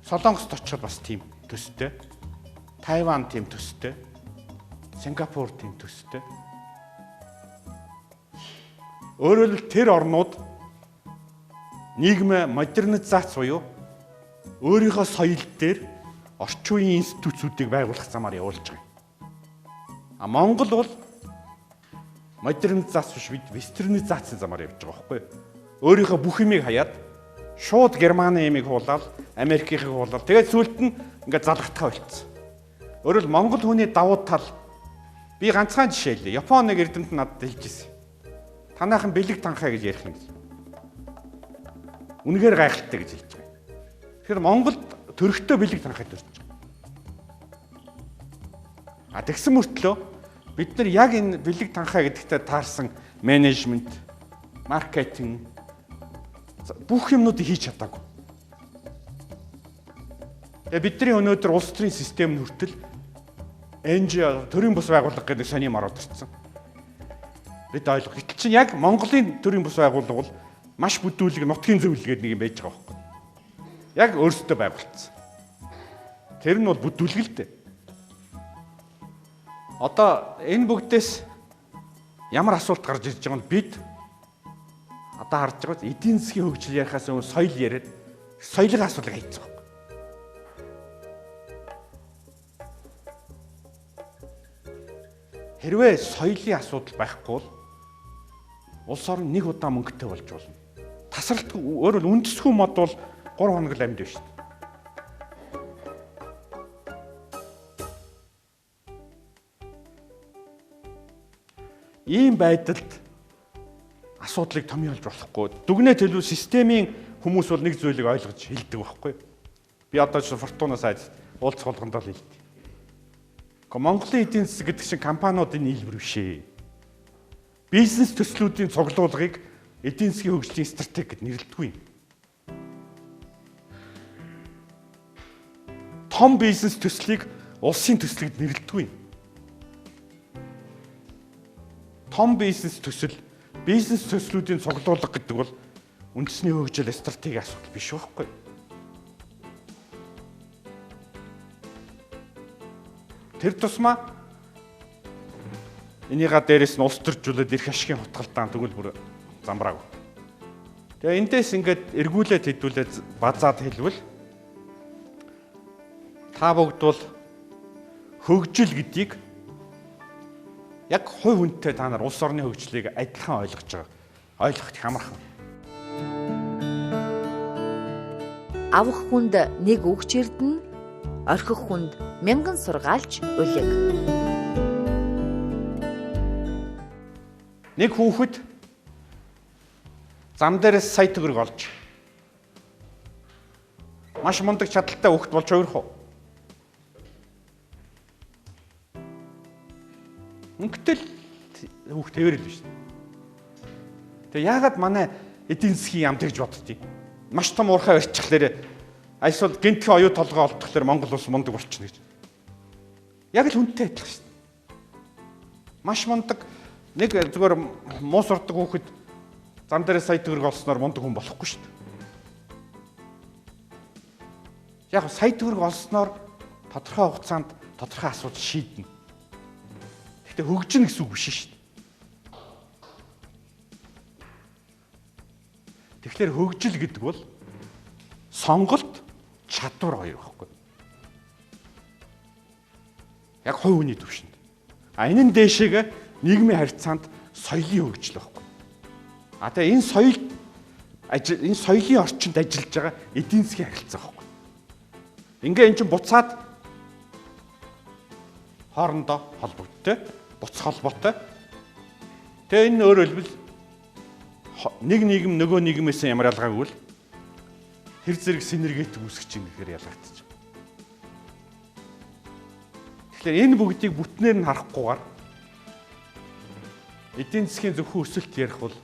Speaker 1: Солонгост очиход бас тийм төстэй. Тайван тийм төстэй. Сингапур тийм төстэй. Өөрөөр хэлбэл тэр орнууд нийгмийн модернизац буюу өөрийнхөө соёл дээр орчин үеийн институтуудыг байгуулах замаар явуулж байгаа. А Монгол бол модернизац биш вестернизацийн замаар явж байгаа байхгүй юу? Өөрийнхөө бүх юмыг хаяад шууд Германы юмыг хуулаад, Америкийнхыг хуулаад тэгээд сүүлд нь ингээд залгатгаа болцсон. Өөрөөр хэл Монгол хүний давуу тал би ганцхан жишээ хэлье. Японы нэг эрдэмтэн надад хэлж ирсэн. Танайхан бэлэг танхаа гэж ярих юм гэж. Үнэхээр гайхалтай гэж хэлж байгаа. Тэгэхээр Монголд төрхтөө бэлэг танхаа төрж байгаа. А тэгсэн мөртлөө бид нар яг энэ бэлэг танхаа гэдэгтээ таарсан менежмент, маркетинг бүх юмнуудыг хийж чадаагүй. Тэгээ бидний өнөөдөр улс төрийн систем нь хүртэл НЖО төрийн бус байгууллага гэдэг сонирм ороод ирсэн. Бид ойлгох. Гэтэл чинь яг Монголын төрийн бус байгууллага бол маш бүдүүлэг нутгийн зөвлөл гэдэг нэг юм байж байгаа байхгүй. Яг өөрсдөө байгуулсан. Тэр нь бол бүдүүлэг л дээ. Одоо энэ бүгдээс ямар асуулт гарч ирж байгаа нь бид одоо харж байгаа эдийн засгийн хөгжил ярихаас өмнө соёл яриад соёлын асуудлыг хайцсан байна. Хэрвээ соёлын асуудал байхгүй бол улс орн нэг удаа мөнгөтэй болж болно. Тасралт өөрөөр үндэсгүй мод бол 3 хоног л амьд байна шүү дээ. Ийм байдалд асуудлыг томьёолж болохгүй. Дүгнээ төлөв системийн хүмүүс бол нэг зүйлийг ойлгож хэлдэг байхгүй. Би одоо ч Фортуна сайд уулзах болгондоо л хэлдэг. Гэхдээ Монголын эдийн засаг гэдэг чинь компаниудын нийлбэр биш ээ. Бизнес төслүүдийн цуглуулгыг эдийн засгийн хөгжлийн стратеги гэд нэрлэдэггүй. Том бизнес төслийг улсын төслөд нэрлэдэггүй. Том бизнес төсөл, бизнес төслүүдийн цуглуулга гэдэг бол үндэсний хөгжил стратегийн асуудал биш байхгүй. Тэр тусмаа энийга дээрээс нь улс төржүүлээд эрх ашигын хутгалдаан тэгвэл бүр замбрааг. Тэгээ эндээс ингээд эргүүлээд хэдүүлээд базаад хэлвэл та бүгд бол хөгжил гэдгийг яг хувь хүнтэй та нар улс орны хөгжлийг адилхан ойлгож байгаа. Ойлгоход их амархан.
Speaker 2: Авах хүнд нэг үгч эрдэнэ, орхих хүнд мянган сургаалж үлэг.
Speaker 1: Нэг хүүхэд зам дээрээс сая төгрөг олж маш мундаг чадaltaй хүүхэд болж хувирах уу? Мөнгөтэй хүүхд хэвэрэл биш. Тэгээ яагаад манай эдийн засгийн яамт гэж боддгийг маш том уурхай барьчихлаа. Այսօр гинтхэн оюу толгой олдохлоор Монгол улс мундаг болчихно гэж. Яг л хүнтэй адилхан шүү дээ. Маш мундаг нэг зүгээр муу сурдаг хүүхэд зам дээр сая төгрөг олсноор мундаг хүн болохгүй шүү дээ. Яг сая төгрөг олсноор тодорхой хугацаанд тодорхой асуудал шийднэ. Гэхдээ хөгжинэ гэсэн үг биш шүү дээ. Тэгэхээр хөгжил гэдэг бол сонголт, чадвар хоёр байхгүй. Яг хувь хүний төвшөнд. А энэ нь дээшээгээ нийгмийн харьцаанд соёлын хөгжил байхгүй. А тэгээ энэ соёлын орчинд ажиллаж байгаа эдийн засгийн харилцаа байхгүй. Ингээ эн чинь буцаад хоорондоо холбогдтой, буцах холбоотой. Тэгээ энэ өөрөөр хэлбэл нэг нийгэм нөгөө нийгмээс ямар ялгаагүй л тэр зэрэг синергетик үүсгэж ингэхээр ялгагдчих. Тэгэхээр энэ бүгдийг бүтнээр нь харахгүйгээр эдийн засгийн зөвхөн өсөлт ярих бол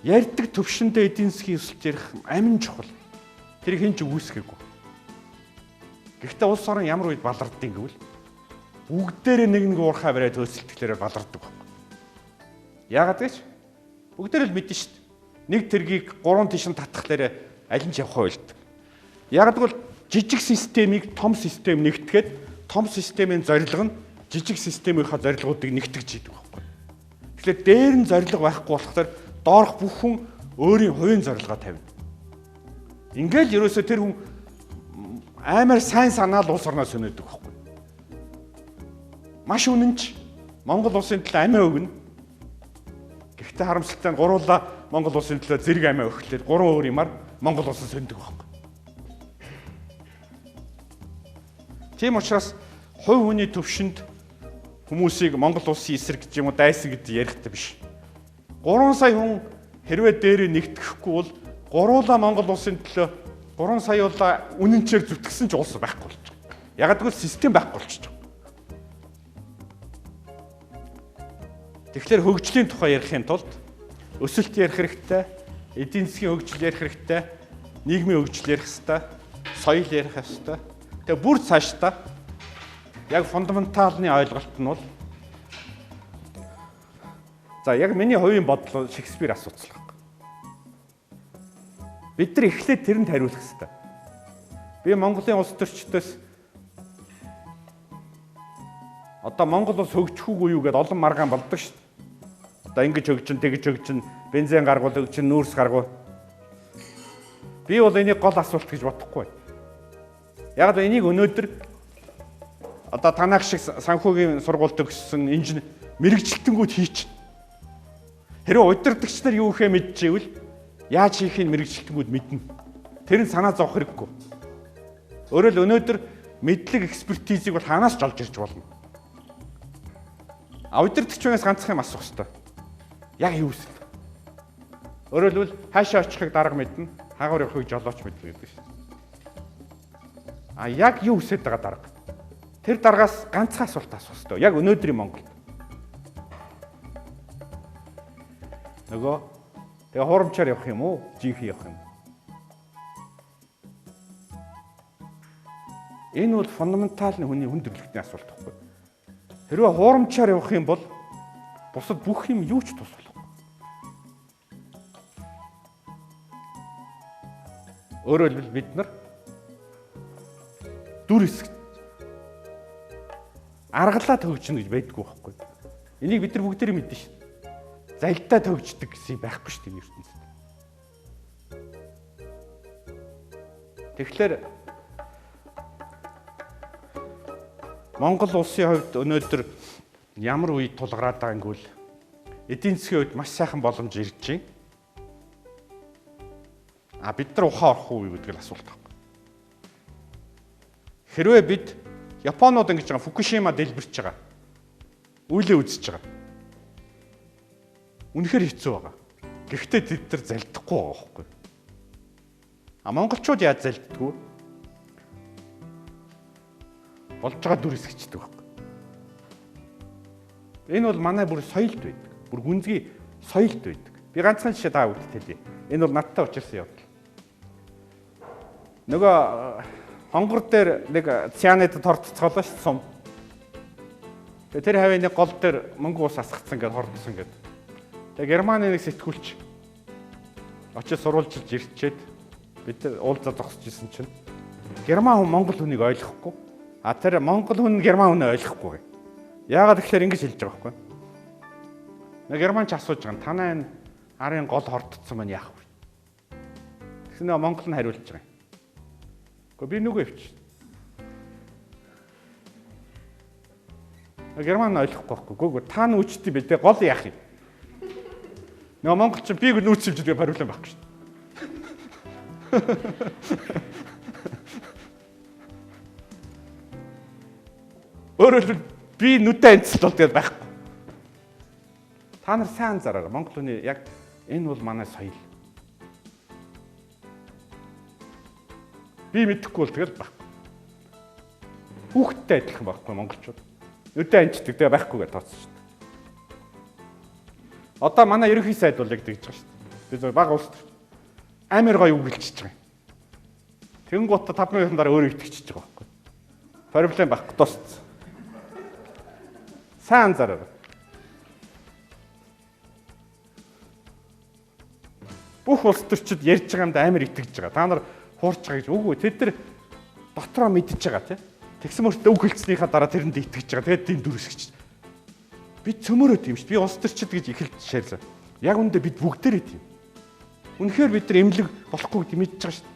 Speaker 1: ярьдаг төвшөндөө эдийн засгийн өсөлт ярих амин чухал. Тэрийг хэн ч үүсгэхгүй. Гэхдээ улс орн ямар үед баларддаг гэвэл бүгдээрээ нэг уурхай бариад өсөлтөглөөр балардаг байна. Яагаад гэж? Бүгдээр л мэднэ шүү дээ. Нэг тэргийг 3 тишин татхлаарэ аль нь ч явах байлдаг. Яг тэгвэл жижиг системийг том систем нэгтгэхэд том системийн зорилго нь жижиг системийнхаа зорилгоодыг нэгтгэж идэг байхгүй. Тэгэхээр дээр нь зорилго байхгүй болохоор доорх бүх хүн өөрийн хувийн зорилгоо тавина. Ингээл ерөөсөө тэр хүн амар сайн санаал улс орноо сонирдог байхгүй. Маш үнэнч Монгол улсын төлөө амиа өгнө. Гэхдээ харамсалтай нь гуруула Монгол улсын төлөө зэрэг амиа өгөхлээр 3 өөр юмар Монгол улсын сонирдог байхгүй. Тийм учраас хувь хүний төвшөнд хүмүүсийг Монгол улсын эсрэг гэж юм уу дайсан гэдэг ярихтай биш. 3 сая хүн хэрвээ дээрээ нэгтгэхгүй бол гуруула Монгол улсын төлөө 3 саяулаа үнэнчээр зүтгэсэн ч улс байхгүй болж байгаа. Яг гэвэл систем байхгүй болчихж байгаа. Тэгэхээр хөгжлийн тухай ярихын тулд өсөлт ярих хэрэгтэй, эдийн засгийн хөгжил ярих хэрэгтэй, нийгмийн хөгжил ярих хэрэгтэй, соёл ярих хэрэгтэй. Тэгээ бүр цаашдаа яг фундаменталны ойлголт нь бол за яг миний хувийн бодлоо Шекспир асуудал байна. Бид нар эхлээд тэрэнд хариулах хэрэгтэй. Би Монголын улс төрчдөөс одоо Монгол улс хөгжихгүй юу гэдээ олон маргаан болдог шүү дээ. Одоо ингэж хөгжин, тэгж хөгжин, бензин гаргуул, хөгжин, нүүрс гаргуул. Би бол энийг гол асуулт гэж бодохгүй. Яг л энийг өнөөдөр одоо танах шиг санхүүгийн сургуульд төгссөн инженер мэрэгчлэлтэнгүүд хийчих. Хэрэв удирдагч нар юу гэхээ мэдчихвэл яаж хийхийг мэрэгчлэлтэнгүүд мэднэ. Тэр нь санаа зовох хэрэггүй. Өөрөөр л өнөөдөр мэдлэг экспертизийг бол хаанаас ч олж ирж болно. Удирдагчаас ганцхан юм асуух хэрэгтэй. Яг юу вэ? Өөрөөр хэлбэл хаашаа очихыг дарга мэднэ, хаагуур явахыг жолооч мэднэ гэдэг шүү. А яг юу хүсэж байгаа дарга? Тэр даргаас ганцхан асуулт асуух хэрэгтэй. Яг өнөөдрийн Монголд. Тэгээ хуурамчаар явах юм уу? Жинхэнэ явах юм. Энэ бол фундаменталны хүний хүн төрөлхтний асуулт байхгүй. Хэрвээ хуурамчаар явах юм бол бусад бүх юм юу ч тус болохгүй. Өөрөөр хэлбэл бид нар дүр хэсэг аргалаа төгжнө гэж байдгүй байхгүй. Энийг бид нар бүгдээрээ мэднэ шүү. Залдаа төгждөг гэсэн юм байхгүй шүү дээ ертөнцид. Тэгэхээр Монгол улсын хувьд өнөөдөр ямар үед тулгараад байгаа юм гэвэл эдийн засгийн хувьд маш сайхан боломж ирж байна. А бид нар ухаан орох уу гэдэг л асуулт байна. Хэрвээ бид Японууд ингэж байгаа Фукушима дэлбэрч байгаа. Үйлээ үзэж байгаа. Үнэхээр хэцүү байгаа. Гэхдээ тэд нар залдахгүй байгаа байхгүй. А монголчууд яаж залддаггүй? Болж байгаа дүр хэсэгчдэг байхгүй. Энэ бол манай бүр соёлд байдаг. Бүр гүнзгий соёлд байдаг. Би ганцхан жишээ та бүгд хэлье. Энэ бол надтай учирсан явдал. Нөгөө хонгор дээр нэг цианид торццоолоо ш сум. Тэр хавийн гол дээр мөнгө ус асгацсан гэж хордсон гэдэг. Тэгээ Германы нэг сэтгүүлч очиж сурвалжилж ирчээд бид уулзаа зогсож исэн чинь Герман хүн Монгол хүнийг ойлгохгүй. А тэр Монгол хүн Герман хүнийг ойлгохгүй. Яагаад тэгэхээр ингэж хэлж байгаа байхгүй. Нэг Германч асууж байгаа. Танай энэ арын гол хордцсон маань яах вэ? Тэгсэн нөө Монгол нь хариулж байгаа. Гэхдээ би нүгөө өвч. Герман ойлгохгүй байхгүй. Гүг та нүчтэй бидээ гол яах юм? Нөгөө монголч биг нүүцэлж байгаа бариулан байхгүй шүү. Өөрөөр би нүдэ анцлал гэдэг байхгүй. Та нар сайн анзаараа Монгол хүний яг энэ бол манай соёл. Би мэдэхгүй бол тэгэл байхгүй. Хүүхдтэй адилхан байхгүй монголчууд. Нүдэ анцдаг тэгээ байхгүй гэж тооцсон шүү. Одоо манай ерөнхий сайд бол яг тэгж байгаа шүү дээ. Би зөв баг улс амар гоё үгэлчиж байгаа юм. Тэнгуут 5 минутын дараа өөрөө итгэчихэж байгаа байхгүй. Проблем байхгүй дууссан. Сайн анзаараа. бүх улс төрчид ярьж байгаа юмд амар итгэж байгаа. Та нар хуурч байгаа гэж үгүй. Тэд нар дотроо мэдж байгаа тийм. Тэгсэн мөртөө үг хэлснийхаа дараа тэрэнд итгэж байгаа. Тэгээд тийм дүрсгэж. Би цөмөрөө тийм шүү. Би улс төрчид гэж эхэлж шаарлаа. Яг үндэ бид бүгдээрээ тийм. Үнэхээр бид нар эмнэлэг болохгүй гэж мэдж байгаа шүү.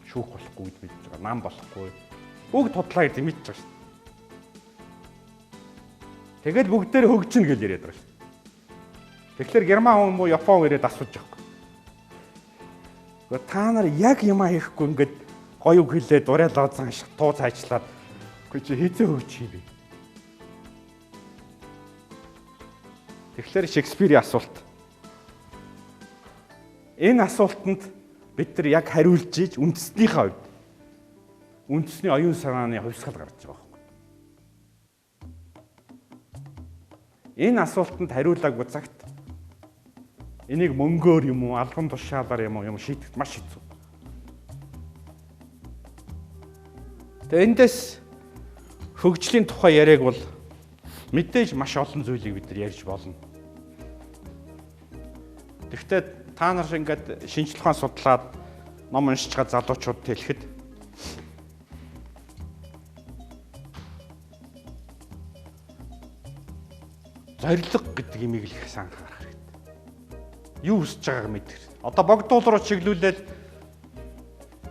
Speaker 1: Шүүх болохгүй гэж мэдж байгаа. Нам болохгүй. Бүгд тудлаа гэж мэдж байгаа шүү. Тэгэл бүгдээр хөгжинэ гэж яриад байгаа шүү. Тэгэхээр герман хүн муу япон ирээд асууж байгаа. Гэхдээ та нар яг юм хийхгүй ингээд гоё үг хэлээд ураа лоозан шиг туу цаачлаад үгүй чи хэзээ хөгжих юм бэ? Тэгэхээр Шекспирийн асуулт. Энэ асуултанд бид нар яг хариулж ийж үндэснийхээ хувьд үндэсний оюун санааны хувьсгал гарч байгаа байхгүй. Энэ асуултанд хариулаагүй цагт энийг мөнгөөр юм уу, албан тушаалаар юм уу шийдэх маш хэцүү. Тэгээ эндээс хөгжлийн тухай яриаг бол мэдээж маш олон зүйлийг бид нар ярьж болно. Тэгэхдээ та нар ингээд шинжлэх ухаан судлаад ном уншиж байгаа залуучууд хэлэхэд зориг гэдэг имийг л их сайн анхаарах хэрэгтэй. Юу хүсэж байгааг мэдэх. Одоо богдуул руу чиглүүлээд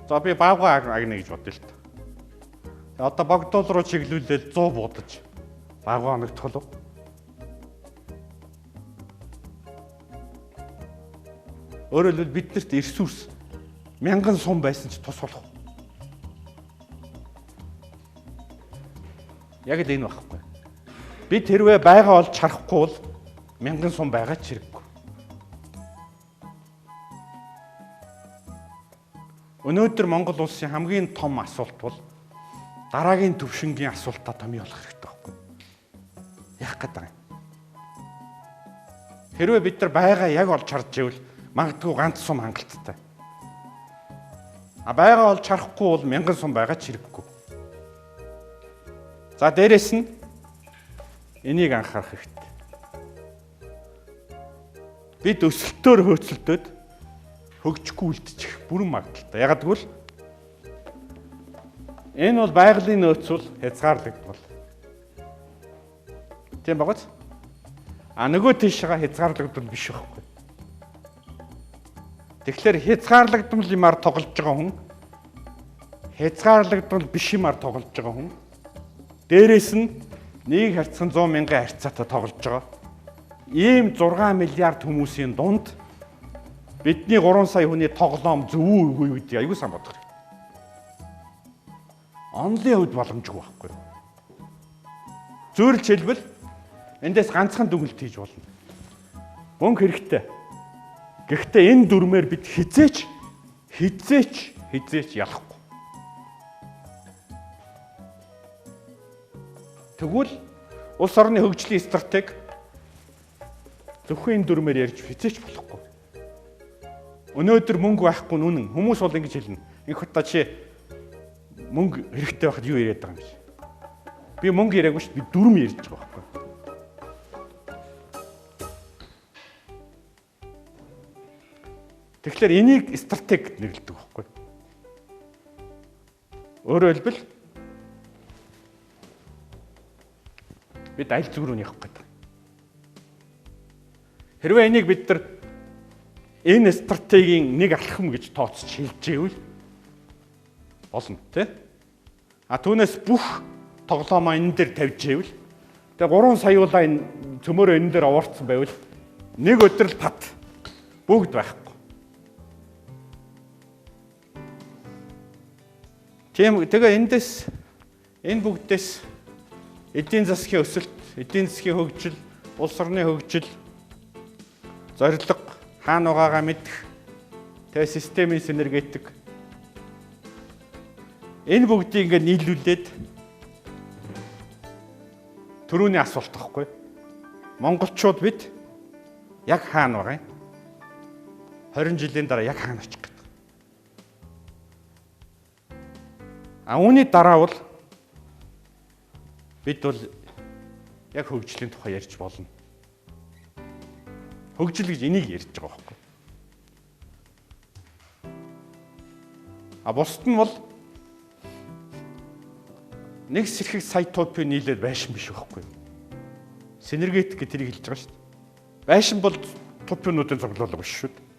Speaker 1: за би баавга агна гэж бодъё л та. Одоо богдуул руу чиглүүлээд 100 буудаж баавга оногдох уу? Өөрөөр хэлбэл биднэрт ресурс 1000 сум байсан ч тус болох. Яг л энэ байхгүй. Бид хэрвээ байгаа олж харахгүй бол 1000 сум байгаа ч хэрэггүй. Өнөөдөр Монгол улсын хамгийн том асуулт бол дараагийн төвшингийн асуултаа томьёо болох хэрэгтэй байхгүй. Яах гэдэг юм. Хэрвээ бид нар байгаа яг олж харж ивэл магадгүй ганц сум хангалттай. А байгаа олж харахгүй бол 1000 сум байгаа ч хэрэггүй. За дээрэс нь энийг анхаарах хэрэгтэй. Бид өсөлтөөр хөөцөлдөөд хөгжихгүй үлдчих бүрэн магадaltaй. Ягаад гэвэл энэ бол байгалийн нөөцөл хязгаарлагдвал. Тийм багц? А нөгөө тийшээ хязгаарлагдвал биш байхгүй. Тэгэхээр хязгаарлагдмал юмар тоглож байгаа хүн хязгаарлагдвал биш юмар тоглож байгаа хүн дээрээс нь нэг харьцан 100 мянган харьцаатай тоглож байгаа. Ийм 6 миллиард хүмүүсийн дунд бидний 3 сая хүний тоглоом зөв үгүй гэдэг аягүй сан бодох хэрэгтэй. Онлын хувьд боломжгүй байхгүй. Зөөлж хэлбэл эндээс ганцхан дүгнэлт хийж болно. Мөнгө хэрэгтэй. Гэхдээ энэ дүрмээр бид хизээч ялахгүй. Тэгвэл улс орны хөгжлийн стратеги зөвхөн энэ дүрмээр ярьж хизээч болохгүй. Өнөөдөр мөнгө байхгүй нүнэн хүмүүс бол ингэж хэлнэ. Инх удаа чи мөнгө хэрэгтэй байхад юу яриад байгаа юм бэ? Би мөнгө яриаггүй шүү дээ. Би дүрм ярьж байгаа байхгүй. Тэгэхээр энийг стратеги нэрлэдэг байхгүй. Өөрөөр хэлбэл бид аль зүг рүү явах гэдэг. Хэрвээ энийг бид нар энэ стратегийн нэг алхам гэж тооцож хэлж ивэл болно тий. А түүнээс бүх тоглоомоо энэ дээр тавьж ивэл тэгээ 3 саяулаа энэ цөмөрөө энэ дээр овоорцсон байвал нэг өдөр л пат бүгд байхгүй. Тийм тэгээ эндээс энэ бүгдээс эдийн засгийн өсөлт, эдийн засгийн хөгжил, улс орны хөгжил, зорилго, хаана байгаагаа мэдэх, тэгээ системийн синергетик энэ бүгдийг ингээд нийлүүлээд түрүүний асуулт тахгүй. Монголчууд бид яг хаана байгаа юм? 20 жилийн дараа яг хаана очих гэдэг. А үүний дараа бол бид бол яг хөгжлийн тухай ярьж болно. Хөгжил гэж энийг ярьж байгаа байхгүй. А бусд нь бол нэг сэрхэг сая топи нийлээд байшин биш байхгүй. Синергетик гэж тэрийг хэлж байгаа шүү дээ. Байшин бол топинуудын цуглуулга биш шүү дээ.